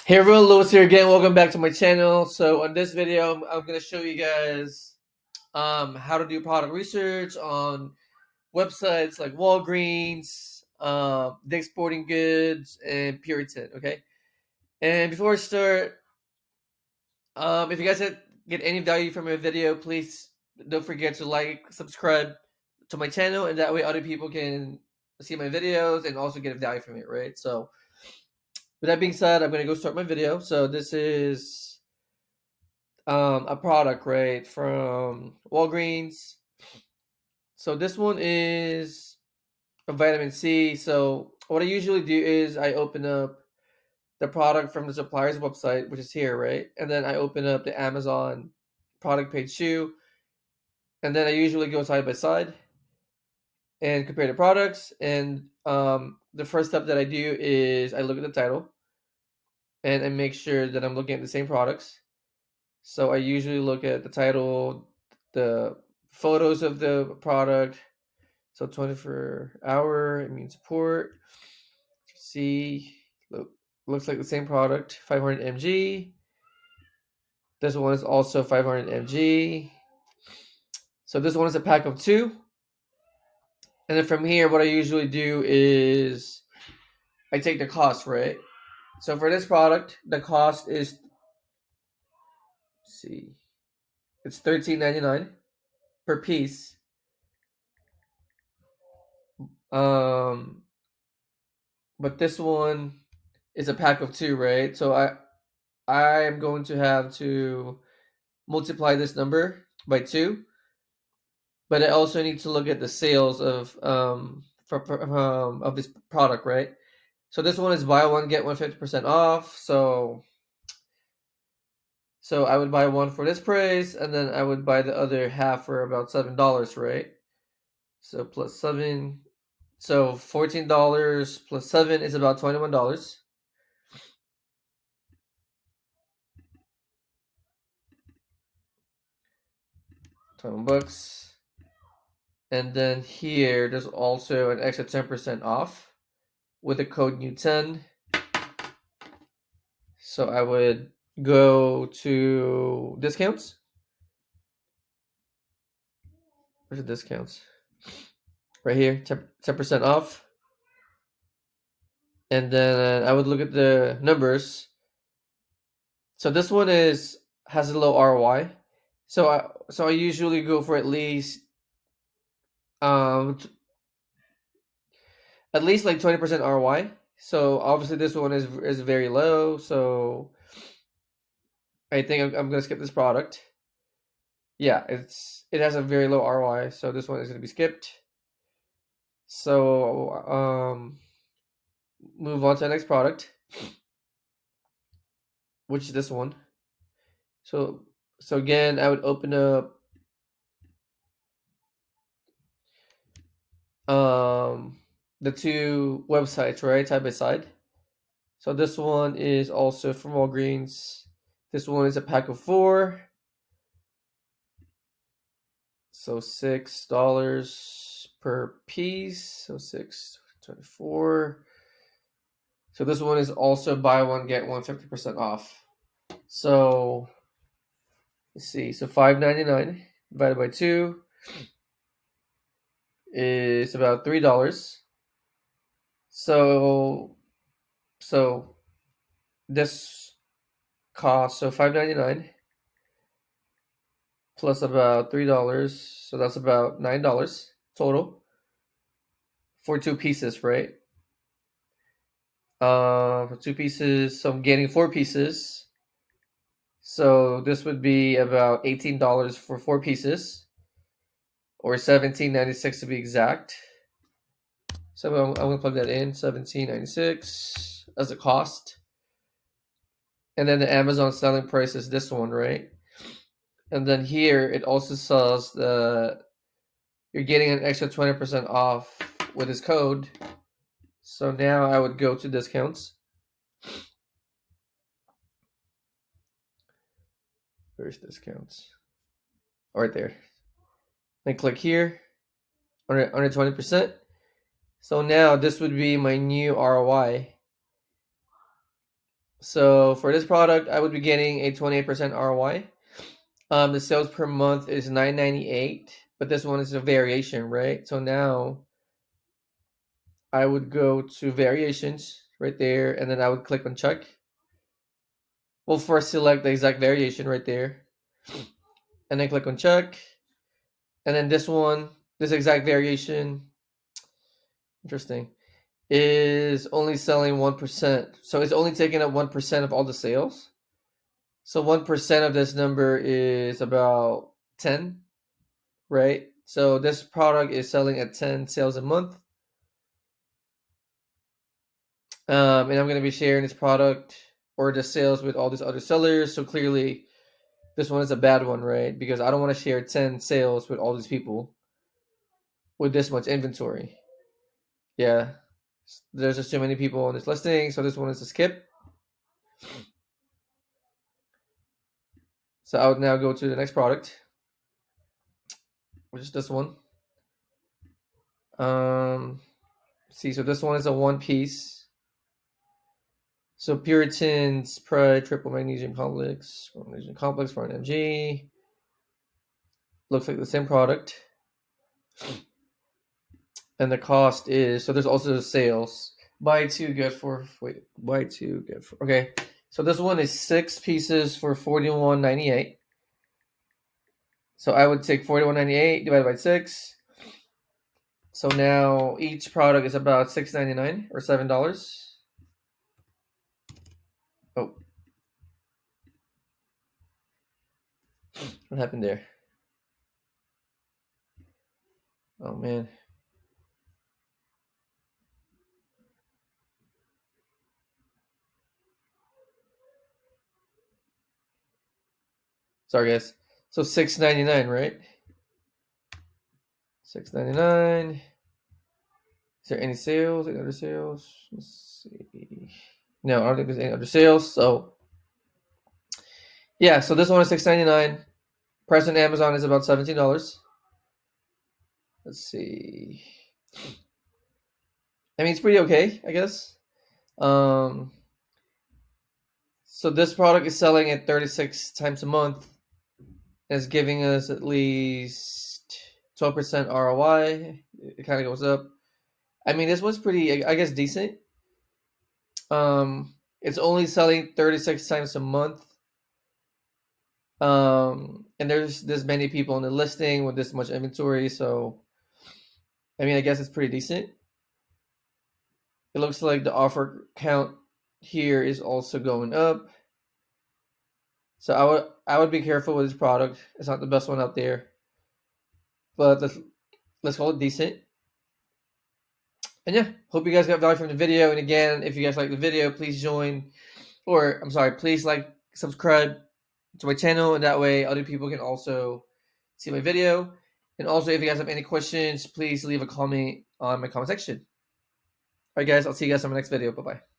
Hey everyone, Lewis here again. Welcome back to my channel. So on this video, I'm going to show you guys how to do product research on websites like Walgreens, Dick's Sporting Goods, and Puritan. Okay. And before I start, if you guys get any value from my video, please don't forget to like, subscribe to my channel, and that way other people can see my videos and also get a value from it, right? So with that being said, I'm going to go start my video. So this is a product, right, from Walgreens. So this one is a vitamin C. So what I usually do is I open up the product from the supplier's website, which is here, right? And then I open up the Amazon product page too. And then I usually go side by side and compare the products. And the first step that I do is I look at the title and I make sure that I'm looking at the same products. So I usually look at the title, the photos of the product. So 24-hour, it means support. See, looks like the same product, 500 mg. This one is also 500 mg. So this one is a pack of 2. And then from here, what I usually do is I take the cost, right? So for this product, the cost is, see, it's $13.99 per piece. But this one is a pack of 2, right? So I am going to have to multiply this number by 2, but I also need to look at the sales of of this product, right? So this one is buy one get one 50% off. So I would buy one for this price, and then I would buy the other half for about $7, right? So plus 7, so $14 plus 7 is about $21. $21. And then here, there's also an extra 10% off with the code new10. So I would go to discounts. Where's the discounts? Right here, 10% off. And then I would look at the numbers. So this one has a low ROI. So I usually go for um at least like 20% ROI. So obviously this one is very low. So I think I'm gonna skip this product. Yeah, it has a very low ROI, so this one is gonna be skipped. So move on to the next product, which is this one. So again, I would open up the 2 websites, right, side by side. So this one is also from Walgreens. This one is a pack of 4. So $6 per piece. So 6.24. So this one is also buy one get one 50% off. So let's see. So $5.99 divided by 2 is about $3. So this cost, so $5.99 plus about $3, so that's about $9 total for 2 pieces, right? For 2 pieces, so I'm getting 4 pieces. So this would be about $18 for 4 pieces, or $17.96 to be exact. So I'm gonna plug that in, $17.96 as a cost. And then the Amazon selling price is this one, right? And then here it also says that you're getting an extra 20% off with this code. So now I would go to discounts. Where's discounts? Oh, right there. Then click here, under 20%. So now this would be my new ROI. So for this product, I would be getting a 28% ROI. The sales per month is $9.98, but this one is a variation, right? So now I would go to variations right there, and then I would click on check. We'll first select the exact variation right there, and then click on check. And then this one, this exact variation, interesting, is only selling 1%. So it's only taking up 1% of all the sales. So 1% of this number is about 10, right? So this product is selling at 10 sales a month. And I'm going to be sharing this product or the sales with all these other sellers. So clearly, this one is a bad one, right? Because I don't want to share 10 sales with all these people with this much inventory. Yeah, there's just too many people on this listing. So this one is a skip. So I would now go to the next product, which is this one. See, so this one is a one piece. So Puritan's Pride Triple Magnesium Complex for an MG. Looks like the same product. And the cost is, so there's also sales. Buy two, get four. Wait, buy two, get four. Okay, so this one is 6 pieces for $41.98. So I would take $41.98 divided by 6. So now each product is about $6.99 or $7. Oh, what happened there? Oh man. Sorry guys. So $6.99, right? $6.99. Is there any sales? Any other sales? Let's see. No, I don't think there's any other sales. So yeah, so this one is $6.99. Price on Amazon is about $17. Let's see. I mean, it's pretty okay, I guess. So this product is selling at 36 times a month. It's giving us at least 12% ROI. It kind of goes up. I mean, this one's pretty, I guess, decent. It's only selling 36 times a month. And there's many people on the listing with this much inventory, so I mean, I guess it's pretty decent. It looks like the offer count here is also going up. So I would be careful with this product. It's not the best one out there, but let's call it decent. And yeah, hope you guys got value from the video. And again, if you guys like the video, please please like, subscribe to my channel, and that way other people can also see my video. And also, if you guys have any questions, please leave a comment on my comment section. All right, guys, I'll see you guys on my next video. Bye-bye.